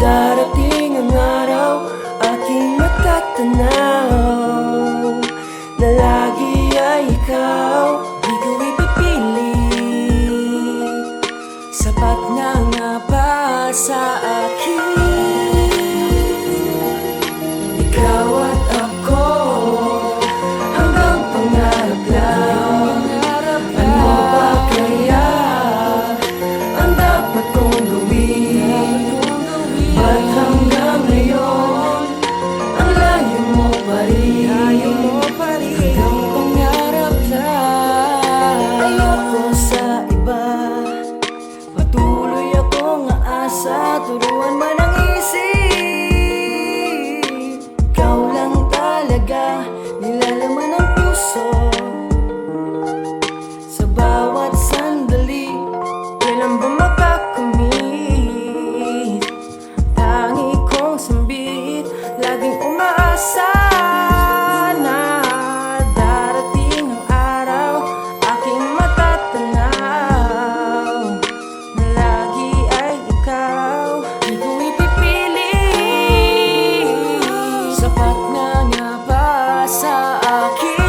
Darating ang araw, aking matatanaw na lagi ay ikaw, di ko ipipilit. Sapat na nga ba sa akin? Ikaw at ako, hanggang pangarap lang. Ano ba kaya ang dapat kong gawin? Ba't hanggang ngayon ang layo mo pa rin? Hanggang pangarap lang. Ayoko sa iba, patuloy akong aasa. Turuan man ang isip, ikaw lang talaga nilalaman ng puso. Sa bawat sandali, kailan ba makakamit? Tangi kong sambit, laging umaasa na darating ang araw, aking matatanaw na lagi ay ikaw, di ko ipipilit. Sapat na nga ba sa akin?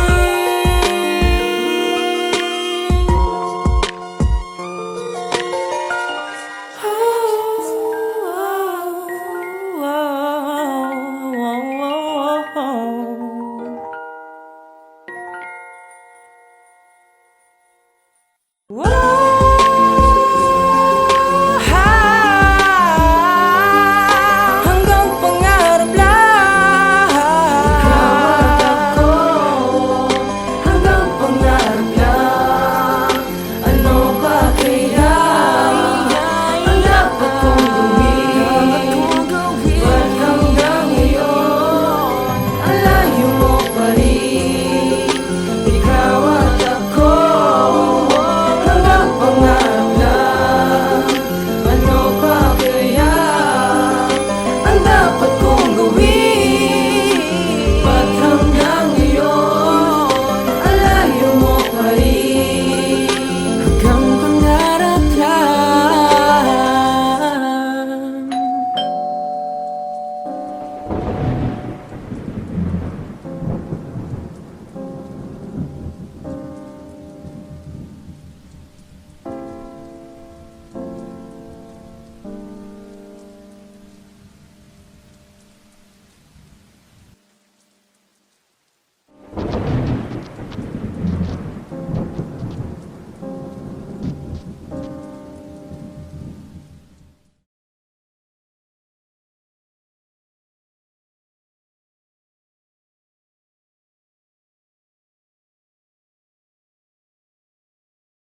Hanggang pangarap lang. Ikaw at ako, hanggang pangarap lang. Ano ba kaya ang dapat kong gawin? Ba't hanggang ngayon ang layo mo pa rin? Ikaw